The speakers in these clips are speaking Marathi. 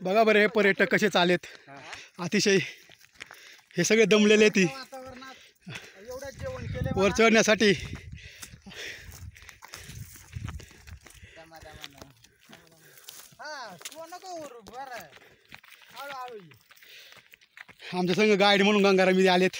बघा बरं हे पर्यटक कसे चालेत, अतिशय हे सगळे दमलेले ती वर चढण्यासाठी. आमच्या संग गाईड म्हणून गंगारामी आलेत.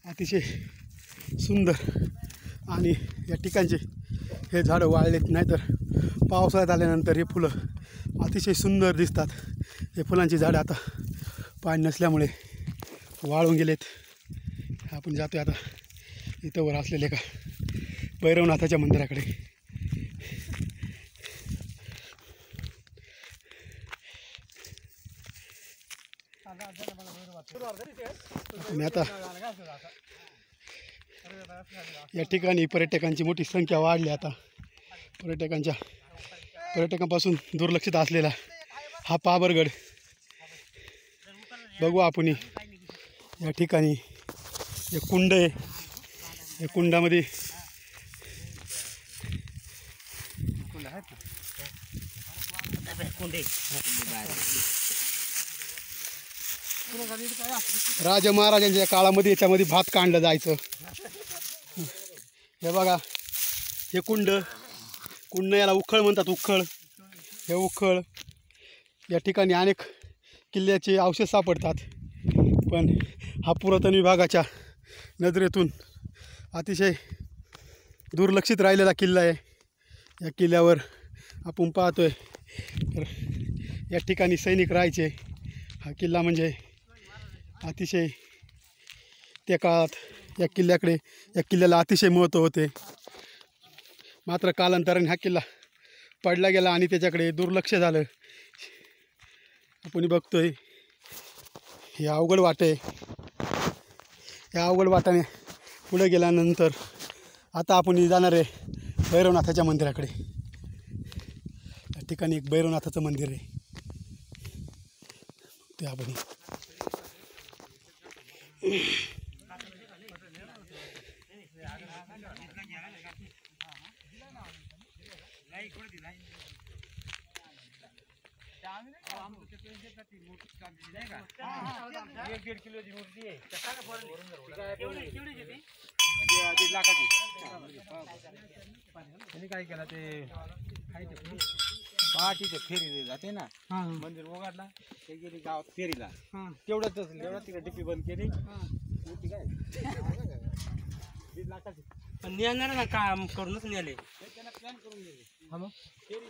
अतिशय सुंदर आणि या ठिकाणचे हे झाडं वाळलेत, नाहीतर पावसाळ्यात आल्यानंतर हे फुलं अतिशय सुंदर दिसतात. हे फुलांची झाडं आता पाणी नसल्यामुळे वाळून गेलेत. आपण जातोय आता इथं वर असलेले का भैरवनाथाच्या मंदिराकडे. आणि आता या ठिकाणी पर्यटकांची मोठी संख्या वाढली. आता पर्यटकांपासून दुर्लक्षित असलेला हा पाबरगड बघू आपण. या ठिकाणी एक कुंड आहे, या कुंडामध्ये राजा महाराजांच्या काळामध्ये याच्यामध्ये भात काढलं जायचं. हे बघा हे कुंड याला उखळ म्हणतात. हे उखळ या ठिकाणी अनेक किल्ल्याचे अवशेष सापडतात, पण हा पुरातन विभागाच्या नजरेतून अतिशय दुर्लक्षित राहिलेला किल्ला आहे. या किल्ल्यावर आपण पाहतोय तर या ठिकाणी सैनिक राहायचे. हा किल्ला म्हणजे अतिशय त्या काळात या किल्ल्याला अतिशय महत्त्व होते. मात्र कालांतराने हा किल्ला पडला गेला आणि त्याच्याकडे दुर्लक्ष झालं. आपण बघतोय हे अवघड वाट आहे. या अवघड वाटाने पुढे गेल्यानंतर आता आपण जाणार आहे भैरवनाथाच्या मंदिराकडे. या ठिकाणी एक भैरवनाथाचं मंदिर आहे, ते आपण काय केलं ते पहाटीचं फेरी जाते ना, मंदिर उघडला ते गेली गावात फेरीला. तेवढंच तिकडे डिपी बंद केली. काय 1.5 लाखाची पण नेणार ना, काम करूनच नेले. त्याला प्लॅन करून गेले. मग फेरी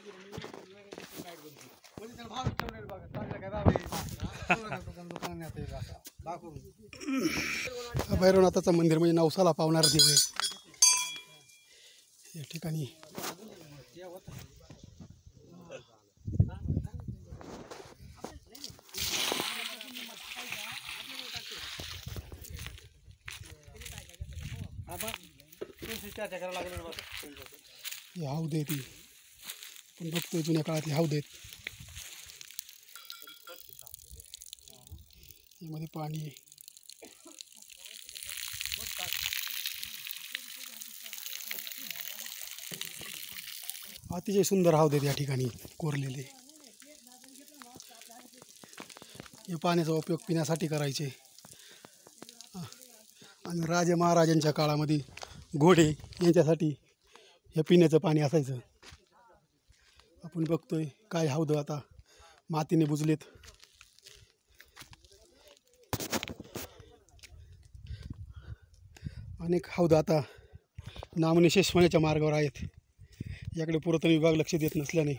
भैरवनाथाचं मंदिर म्हणजे नवसाला पावणार देव आहे. या ठिकाणी ही हौद आहे ती पण बघतोय जुन्या काळातली हौद आहेत. यामध्ये पाणी आहे. अतिशय सुंदर हौद आहेत या ठिकाणी कोरलेले. या पाण्याचा उपयोग पिण्यासाठी करायचे आणि राजे महाराजांच्या काळामध्ये घोडे यांच्यासाठी हे पिण्याचं पाणी असायचं. आपण बघतोय काय हौद आता मातीने बुजलेत. अनेक हौद आता नामनिशेष होण्याच्या मार्गावर आहेत. याकडे पुरातन विभाग लक्ष देत नसल्याने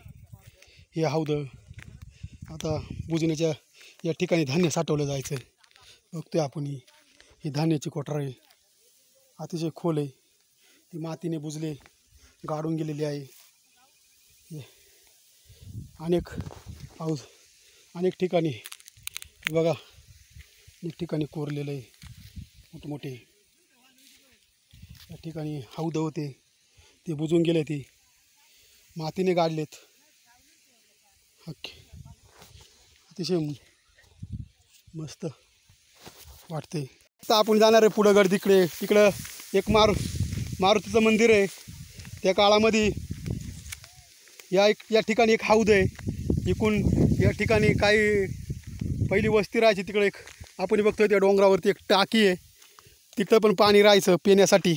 हे हौद आता बुजण्याच्या या ठिकाणी धान्य साठवलं जायचं. बघतोय आपण ही धान्याची कोठार अतिशय खोल आहे. ती मातीने बुजले गाडून गेलेली आहे. अनेक ठिकाणी बघा, अनेक ठिकाणी कोरलेलं आहे मोठमोठे. या ठिकाणी हौद होते ते बुजून गेले, ते मातीने गाडलेत. अतिशय मस्त वाटते. आता आपण जाणार आहे पुढं गड तिकडे. तिकडं एक मारुतीचं मंदिर आहे. त्या काळामध्ये या ठिकाणी एक हौद आहे. इकडून या ठिकाणी काही पहिली वस्ती राहायची. तिकडे एक आपण बघतोय त्या डोंगरावरती एक टाकी आहे. तिथं पण पाणी राहायचं पिण्यासाठी.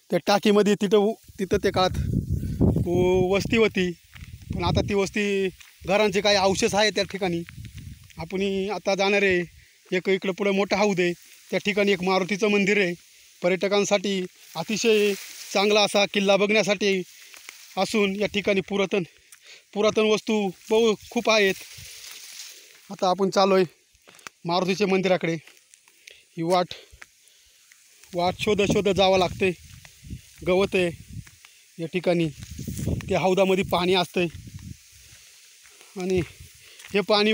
त्या टाकीमध्ये तिथं त्या काळात वस्ती होती. पण आता ती वस्ती घरांचे काही अवशेष आहे त्या ठिकाणी. आपण आता जाणार आहे. एक इकडं पुढं मोठं हौद आहे. त्या ठिकाणी एक मारुतीचं मंदिर आहे. पर्यटकांसाठी अतिशय चांगला असा किल्ला बघण्यासाठी असून या ठिकाणी पुरातन वस्तू खूप आहेत. आता आपण चाललो आहे मारुतीच्या मंदिराकडे. ही वाट शोधत जावं लागते. गवत आहे या ठिकाणी. त्या हौदामध्ये पाणी असतं आणि हे पाणी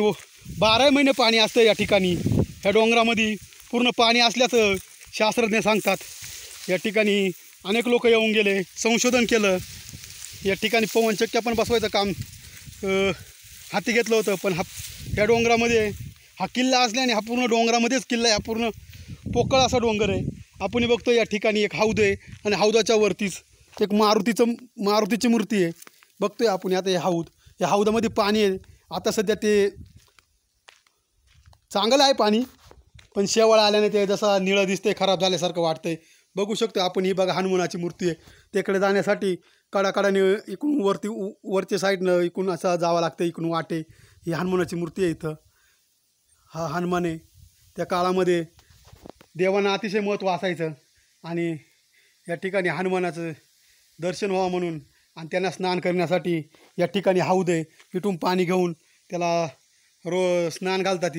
12 महिने पाणी असतं या ठिकाणी. ह्या डोंगरामध्ये पूर्ण पाणी असल्याचं शास्त्रज्ञ सांगतात. या ठिकाणी अनेक लोक येऊन गेले, संशोधन केलं. या ठिकाणी पवनचक्क्या पण बसवायचं काम हाती घेतलं होतं. पण ह्या डोंगरामध्ये हा किल्ला असल्याने हा पूर्ण डोंगरामध्येच किल्ला आहे. हा पूर्ण पोकळ असा डोंगर आहे. आपण बघतो या ठिकाणी एक हौद आहे आणि हौदाच्या वरतीच एक मारुतीची मूर्ती आहे. बघतोय आपण आता हे हौद. या हौदामध्ये पाणी आहे. आता सध्या ते चांगलं आहे पाणी, पण शेवाळ आल्याने ते जसा निळं दिसतंय, खराब झाल्यासारखं वाटतंय. बघू शकतो आपण. ही बघा हनुमानाची मूर्ती आहे. त्याकडे जाण्यासाठी कडाकडाने इकडून वरच्या साईडनं इकडून असं जावं लागतं. इकडून वाटे. ही हनुमानाची मूर्ती आहे इथं. हा हनुमान आहे. त्या काळामध्ये देवांना अतिशय महत्त्व असायचं आणि या ठिकाणी हनुमानाचं दर्शन व्हावं म्हणून आणि त्यांना स्नान करण्यासाठी या ठिकाणी हौद आहे. इथून पाणी घेऊन त्याला स्नान घालतात.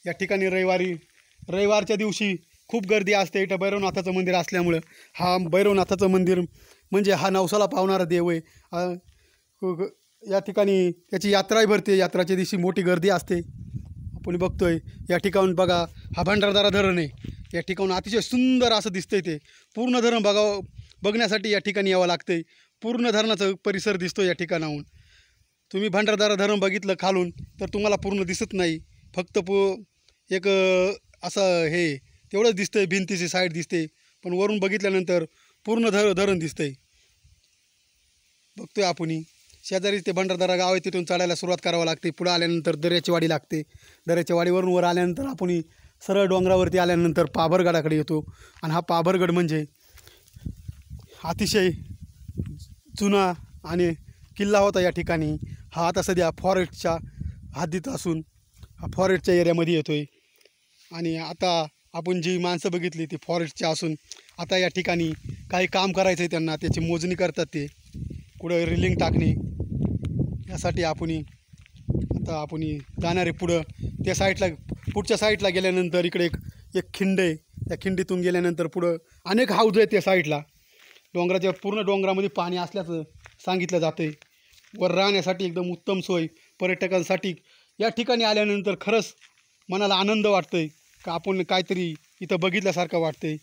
या ठिकाणी रविवारच्या दिवशी खूप गर्दी असते. इथं भैरवनाथाचं मंदिर असल्यामुळं हा भैरवनाथाचं मंदिर म्हणजे हा नवसाला पावणारा देव आहे. या ठिकाणी त्याची यात्राही भरते. यात्राच्या दिवशी मोठी गर्दी असते. आपण बघतोय या ठिकाणून बघा हा भंडारदरा धरण आहे. या ठिकाणून अतिशय सुंदर असं दिसतंय. ते पूर्ण धरण बघण्यासाठी या ठिकाणी यावं लागतंय. पूर्ण धरणाचा परिसर दिसतो या ठिकाणाहून. तुम्ही भंडारदरा धरण बघितलं खालून तर तुम्हाला पूर्ण दिसत नाही. फक्त एक असं हे तेवढंच दिसतंय. भिंतीची साईड दिसते, पण वरून बघितल्यानंतर पूर्ण धरण दिसतंय. बघतोय आपण. शेजारीच ते भंडारदरा गाव आहे. तिथून चढायला सुरुवात करावं लागते. पुढं आल्यानंतर दर्याची वाडी लागते. दर्याच्या वाडीवरून वर आल्यानंतर आपण सरळ डोंगरावरती आल्यानंतर पाभरगडाकडे येतो. आणि हा पाभरगड म्हणजे अतिशय जुना आणि किल्ला होता या ठिकाणी. हा आता सध्या फॉरेस्टच्या हद्दीत असून हा फॉरेस्टच्या एरियामध्ये येतो आहे. आणि आता आपण जी माणसं बघितली ती फॉरेस्टच्या असून आता या ठिकाणी काही काम करायचं आहे त्यांना. त्याची मोजणी करतात. ते कुठं रिलिंग टाकणे यासाठी आपण जाणार आहे पुढं. त्या साईडला पुढच्या साईडला गेल्यानंतर इकडे एक खिंड आहे. त्या खिंडीतून गेल्यानंतर पुढं अनेक हौद आहेत त्या साईडला. डोंगराच्या पूर्ण डोंगरामध्ये पाणी असल्याचं सांगितलं जातं आहे. वर राहण्यासाठी एकदम उत्तम सोय पर्यटकांसाठी. या ठिकाणी आल्यानंतर खरंच मनाला आनंद वाटतो आहे का आपण काहीतरी इथं बघितल्यासारखं वाटतं आहे.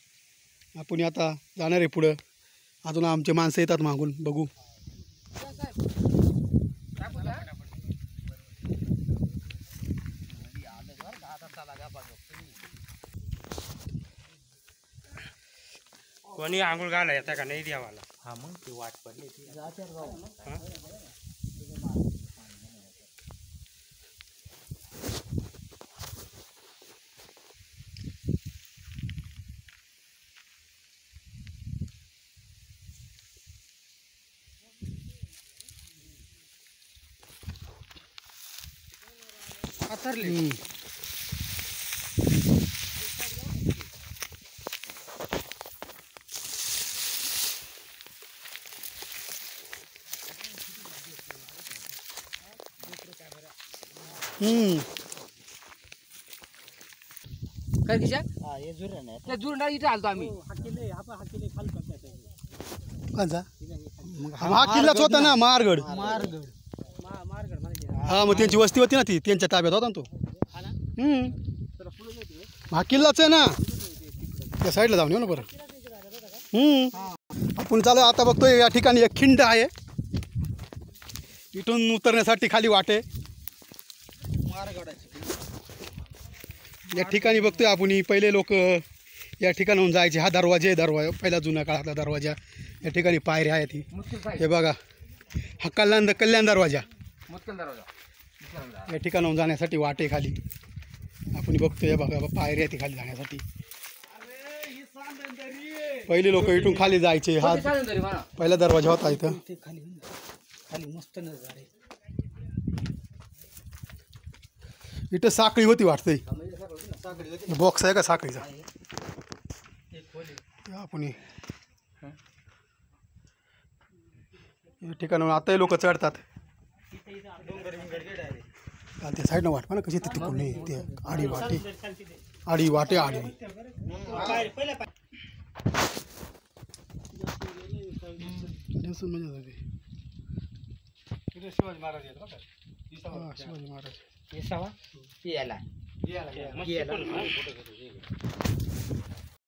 आपण आता जाणार आहे पुढं. अजून आमचे माणसं येतात मागून. बघू. कोणी आंघोळ घाला येता का नाही देवाला. हा मग ती वाट पडली. आथरले. काय किशा हे जुरण आहे. त्या जुरणाला इथे आलतो आम्ही. कोणचा? हा किल्लाच होता ना मारगड. हा मग त्यांची वस्ती होती ना ती त्यांच्या ताब्यात होता ना तो. हा किल्लाच आहे ना. त्या साईडला जाऊन येऊ ना बरं. आपण चालू आता बघतोय या ठिकाणी एक खिंड आहे, इथून उतरण्यासाठी खाली वाटे. या ठिकाणी बघतोय आपण पहिले लोक या ठिकाणाहून जायचे. हा दरवाजा पहिला जुन्या काळातला दरवाजा. या ठिकाणी पायऱ्या आहेत. हे बघा, हा कल्याण दरवाजा. या ठिकाणाहून जाण्यासाठी वाटे खाली आपण बघतोय. बघा पायऱ्या ती खाली जाण्यासाठी. पहिले लोक इथून खाली जायचे. हा पहिला दरवाजा होता इथं. खाली मस्त नजारे. इथं साखळी होती वाटतंय. बॉक्स आहे का साखळीचा? आपण या ठिकाणावर आताही लोक चढतात. त्या साईडनं वाट ना कशी तिथे कोणी ते आडी वाटे शिवाजी महाराज येत बघा. शिवाजी महाराज याला